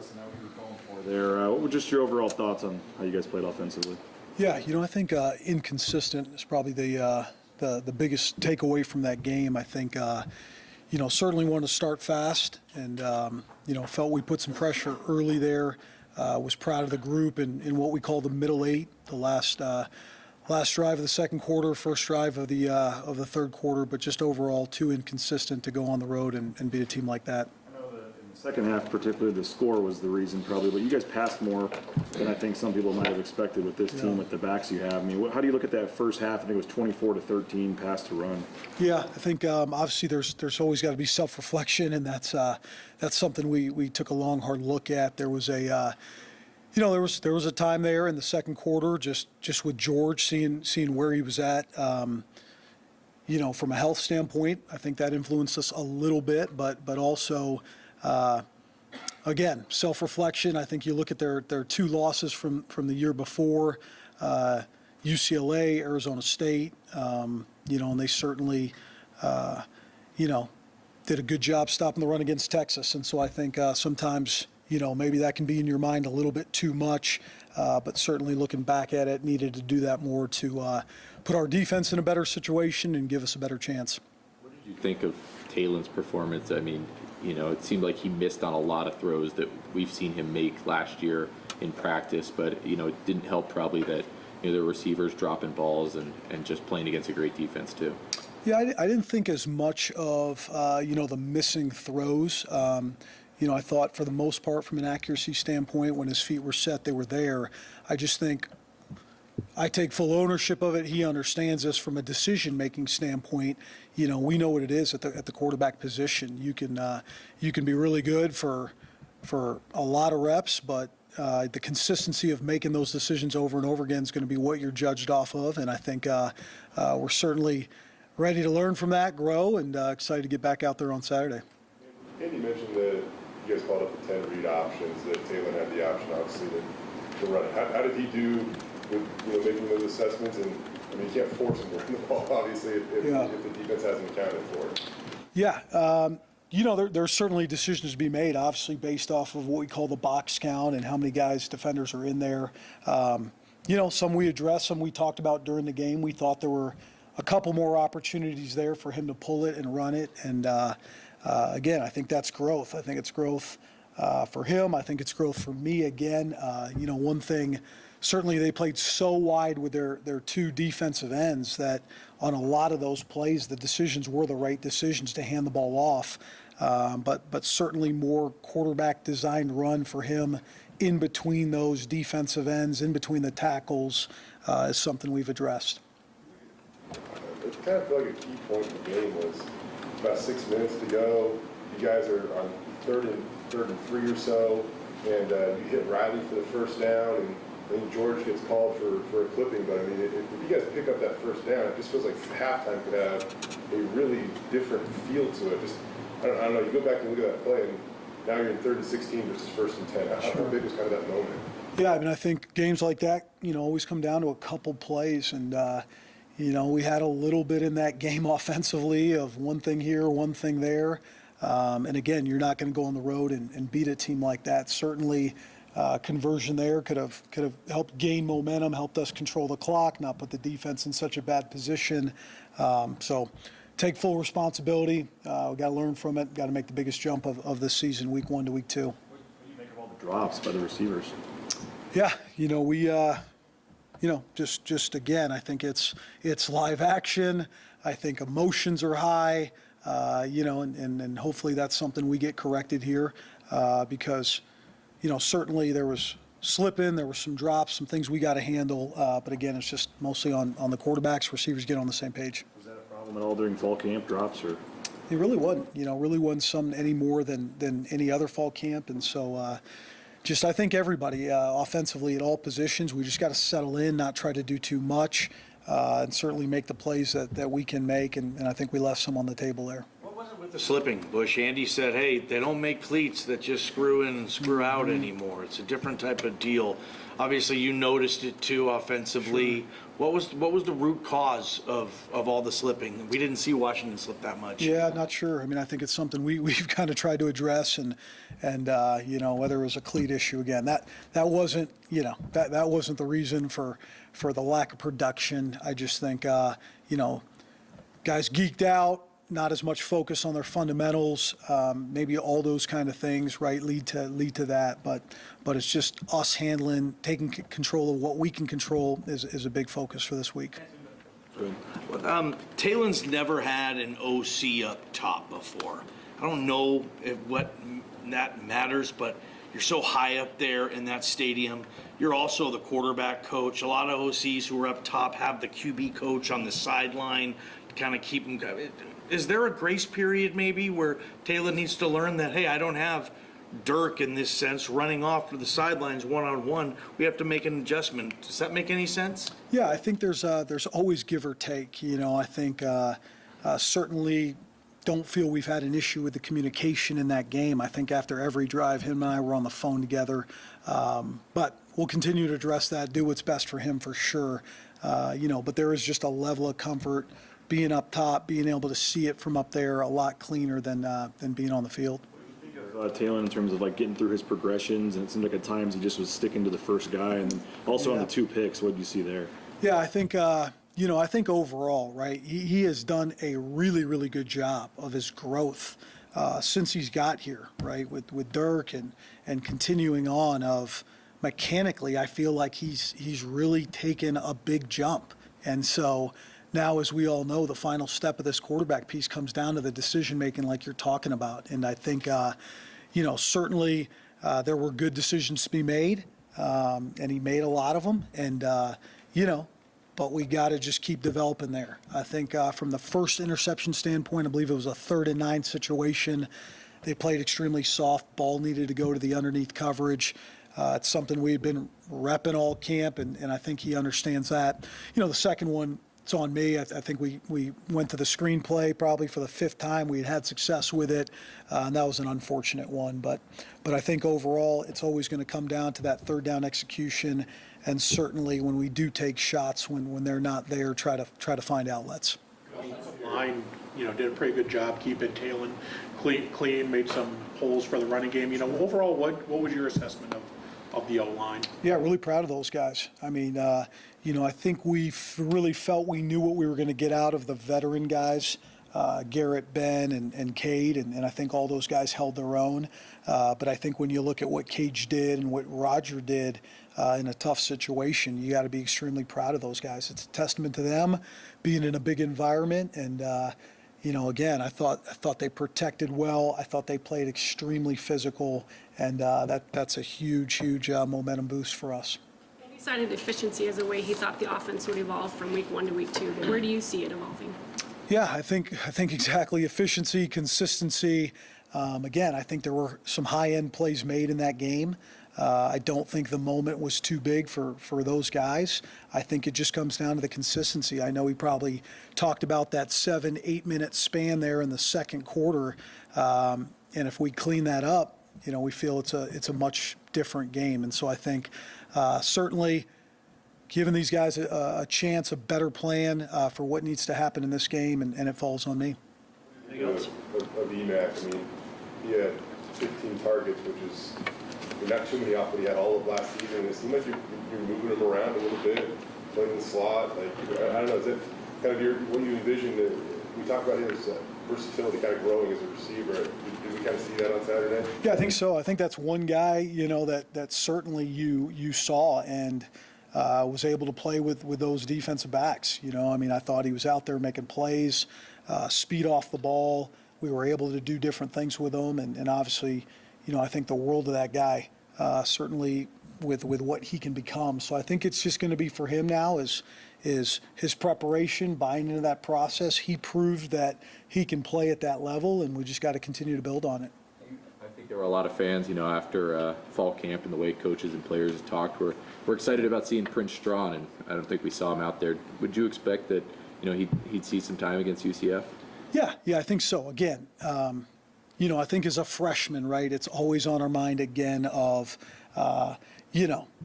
isn't that what you were calling for there? What were just your overall thoughts on how you guys played offensively? Yeah, I think inconsistent is probably the biggest takeaway from that game. I think, certainly wanted to start fast and, felt we put some pressure early there. Was proud of the group in what we call the middle eight, the last drive of the second quarter, first drive of the third quarter, but just overall too inconsistent to go on the road and beat a team like that. I know that in the second half, particularly, the score was the reason probably, but you guys passed more than I think some people might have expected with this team with the backs you have. I mean, how do you look at that first half? I think it was 24-13 pass to run. Yeah, I think obviously there's always got to be self-reflection, and that's something we took a long, hard look at. There was a there was a time there in the second quarter, just with George, seeing where he was at. From a health standpoint, I think that influenced us a little bit, but also, again, self-reflection. I think you look at their two losses from the year before, UCLA, Arizona State, and they certainly, did a good job stopping the run against Texas. And so I think sometimes, maybe that can be in your mind a little bit too much, but certainly looking back at it, needed to do that more to put our defense in a better situation and give us a better chance. What did you think of Taylon's performance? I mean, it seemed like he missed on a lot of throws that we've seen him make last year in practice, but, it didn't help probably that, the receivers dropping balls and just playing against a great defense too. Yeah, I didn't think as much of, the missing throws. I thought for the most part, from an accuracy standpoint, when his feet were set, they were there. I just think I take full ownership of it. He understands this from a decision-making standpoint. We know what it is at the quarterback position. You can be really good for a lot of reps, but the consistency of making those decisions over and over again is going to be what you're judged off of. And I think we're certainly ready to learn from that, grow, and excited to get back out there on Saturday. Andy mentioned that you guys called up the 10 read options, that Taylor had the option, obviously, to run it. How did he do with making those assessments? And, you can't force him to run the ball, obviously, if the defense hasn't accounted for it. Yeah. There's certainly decisions to be made, obviously, based off of what we call the box count and how many defenders are in there. Some we addressed, some we talked about during the game. We thought there were a couple more opportunities there for him to pull it and run it. And, again, I think that's growth. I think it's growth for him. I think it's growth for me again. One thing, certainly they played so wide with their two defensive ends that on a lot of those plays, the decisions were the right decisions to hand the ball off. But certainly more quarterback designed run for him in between those defensive ends, in between the tackles, is something we've addressed. It kind of felt like a key point in the game was about 6 minutes to go. You guys are on third and 3 or so, and you hit Riley for the first down, and I think George gets called for a clipping. But I mean, if you guys pick up that first down, it just feels like halftime could have a really different feel to it. Just I don't know. You go back and look at that play, and now you're in 3rd and 16 versus 1st and 10. How big was kind of that moment? Yeah, I think games like that, always come down to a couple plays, and we had a little bit in that game offensively of one thing here, one thing there. And again, you're not going to go on the road and beat a team like that. Certainly, conversion there could have helped gain momentum, helped us control the clock, not put the defense in such a bad position. So take full responsibility. We got to learn from it. Got to make the biggest jump of this season, week 1 to week 2. What do you make of all the drops by the receivers? Yeah, we. Just again, I think it's live action. I think emotions are high, and hopefully that's something we get corrected here because, certainly there was slipping, there were some drops, some things we got to handle. But again, it's just mostly on the quarterbacks, receivers get on the same page. Was that a problem at all during fall camp, drops? Or it really wasn't, really wasn't some any more than any other fall camp. And so, I think everybody offensively at all positions, we just got to settle in, not try to do too much, and certainly make the plays that we can make. And I think we left some on the table there. What was it With the slipping, Bush, Andy said, hey, they don't make cleats that just screw in and screw out anymore. It's a different type of deal. Obviously, you noticed it too offensively. What was the root cause of all the slipping? We didn't see Washington slip that much. Yeah, not sure. I mean, I think it's something we've kind of tried to address, and you know, whether it was a cleat issue again, that wasn't, you know, that wasn't the reason for the lack of production. I just think you know, guys geeked out, not as much focus on their fundamentals, maybe all those kind of things, right, lead to that. But it's just us handling, taking control of what we can control is a big focus for this week. Talen's never had an OC up top before. I don't know what that matters, but you're so high up there in that stadium. You're also the quarterback coach. A lot of OCs who are up top have the QB coach on the sideline to kind of keep them. Is there a grace period maybe where Taylor needs to learn that, hey, I don't have Dirk in this sense running off to the sidelines one-on-one. We have to make an adjustment. Does that make any sense? Yeah, I think there's always give or take. You know, I think certainly don't feel we've had an issue with the communication in that game. I think after every drive, him and I were on the phone together. But we'll continue to address that, do what's best for him for sure. You know, but there is just a level of comfort being up top, being able to see it from up there a lot cleaner than being on the field. Taylor in terms of like getting through his progressions, and it seemed like at times he just was sticking to the first guy, and then also on the 2 picks, what did you see there? Yeah, I think you know, I think overall, right, he has done a really, really good job of his growth since he's got here, right, with Dirk and continuing on of mechanically, I feel like he's really taken a big jump. And so now, as we all know, the final step of this quarterback piece comes down to the decision making like you're talking about. And I think, you know, certainly there were good decisions to be made, and he made a lot of them. And, you know, but we got to just keep developing there. I think from the first interception standpoint, I believe it was a 3rd and 9 situation. They played extremely soft. Ball needed to go to the underneath coverage. It's something we've been repping all camp, and I think he understands that. You know, the second one, it's on me. I think we went to the screenplay probably for the 5th time. We had success with it, and that was an unfortunate one. But I think overall, it's always going to come down to that 3rd down execution, and certainly when we do take shots when they're not there, try to find outlets. Line, you know, did a pretty good job keeping Talon clean, made some holes for the running game. You know, overall, what was your assessment of the O-line? Yeah, really proud of those guys. I mean, you know, I think we really felt we knew what we were going to get out of the veteran guys, Garrett, Ben, and Cade, and I think all those guys held their own. But I think when you look at what Cage did and what Roger did in a tough situation, you got to be extremely proud of those guys. It's a testament to them being in a big environment, and you know, again, I thought they protected well. I thought they played extremely physical, and that's a huge momentum boost for us. He cited efficiency as a way he thought the offense would evolve from week 1 to week 2. Where do you see it evolving? Yeah, I think exactly efficiency, consistency. Again, I think there were some high-end plays made in that game. I don't think the moment was too big for those guys. I think it just comes down to the consistency. I know he probably talked about that 7-8 minute span there in the second quarter, and if we clean that up, you know, we feel it's a much different game. And so I think certainly giving these guys a chance, a better plan for what needs to happen in this game, and it falls on me. Of EMAC, I mean, he had 15 targets, which is not too many off what he had all of last season. It seems like you're moving him around a little bit, playing in the slot. Like, I don't know, is that kind of what you envision? We talk about his versatility kind of growing as a receiver. Did we kind of see that on Saturday? Yeah, I think so. I think that's one guy, you know, that certainly you saw and was able to play with those defensive backs. You know, I mean, I thought he was out there making plays, speed off the ball. We were able to do different things with him, and obviously, you know, I think the world of that guy, certainly with what he can become. So I think it's just going to be for him now is his preparation, buying into that process. He proved that he can play at that level, and we just got to continue to build on it. I think there were a lot of fans, you know, after fall camp and the way coaches and players have talked. We're excited about seeing Prince Strawn, and I don't think we saw him out there. Would you expect that, you know, he'd see some time against UCF? Yeah, I think so. Again, I think as a freshman, right, it's always on our mind again of,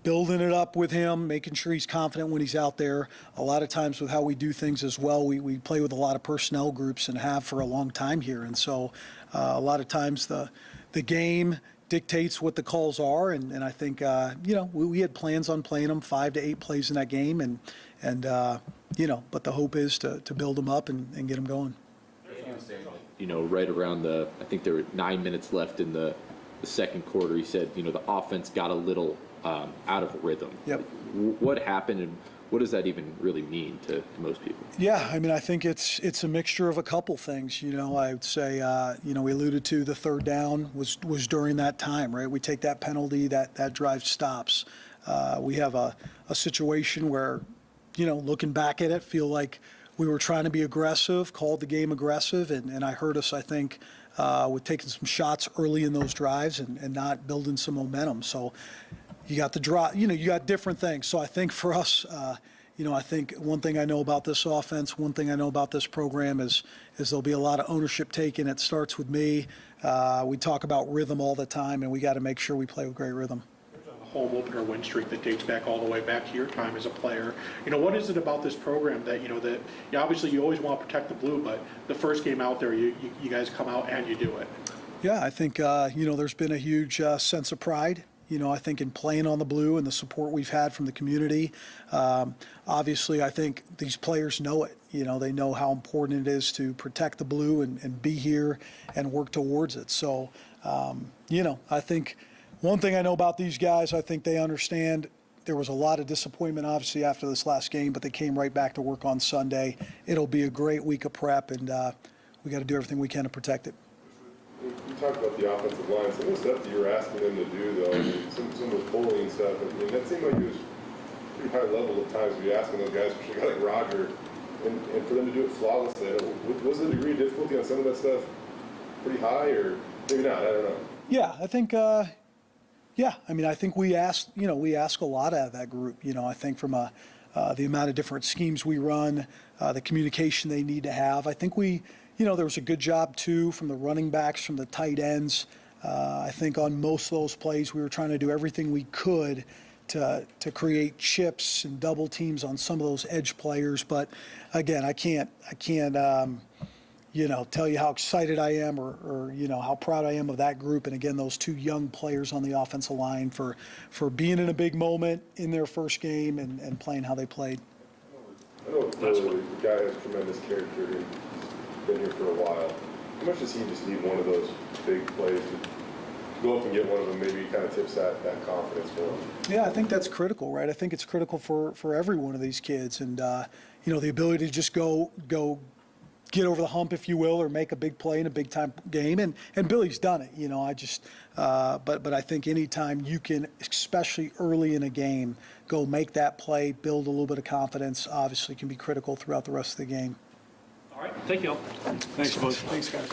building it up with him, making sure he's confident when he's out there. A lot of times with how we do things as well, we play with a lot of personnel groups and have for a long time here. And so a lot of times the game dictates what the calls are. And I think, we had plans on playing them 5 to 8 plays in that game. But the hope is to build them up and get them going. Right around I think there were 9 minutes left in the second quarter, he said, the offense got a little out of rhythm. Yep. What happened, and what does that even really mean to most people? Yeah, I think it's a mixture of a couple things. I would say, we alluded to the third down was during that time, right? We take that penalty, that drive stops. We have a situation where, looking back at it, feel like we were trying to be aggressive, called the game aggressive, and I heard us, I think, with taking some shots early in those drives and not building some momentum. So you got the draw, you got different things. So I think for us, I think one thing I know about this offense, one thing I know about this program is there'll be a lot of ownership taken. It starts with me. We talk about rhythm all the time, and we got to make sure we play with great rhythm. Home opener win streak that dates back all the way back to your time as a player. What is it about this program that, obviously you always want to protect the blue, but the first game out there, you guys come out and you do it? Yeah, I think, there's been a huge sense of pride. I think in playing on the blue and the support we've had from the community. Obviously, I think these players know it. They know how important it is to protect the blue and be here and work towards it. So, I think one thing I know about these guys, I think they understand there was a lot of disappointment, obviously, after this last game, but they came right back to work on Sunday. It'll be a great week of prep, and we got to do everything we can to protect it. You talked about the offensive line. Some of the stuff that you were asking them to do, though, some of the pulling and stuff, that seemed like it was pretty high level at times. When you asking those guys, especially a guy like Roger, and for them to do it flawlessly. Was the degree of difficulty on some of that stuff pretty high, or maybe not? I don't know. Yeah, I think. I think we ask a lot out of that group. I think from the amount of different schemes we run, the communication they need to have. I think there was a good job too from the running backs, from the tight ends. I think on most of those plays, we were trying to do everything we could to create chips and double teams on some of those edge players. But again, I can't tell you how excited I am or how proud I am of that group. And again, those two young players on the offensive line for being in a big moment in their first game and playing how they played. I know the guy has tremendous character. He's been here for a while. How much does he just need one of those big plays to go up and get one of them? Maybe kind of tips that confidence for him. Yeah, I think that's critical, right? I think it's critical for every one of these kids. And, the ability to just go get over the hump, if you will, or make a big play in a big time game. And Billy's done it, but I think anytime you can, especially early in a game, go make that play, build a little bit of confidence, obviously can be critical throughout the rest of the game. All right, thank you all. Thanks, folks. Thanks, guys.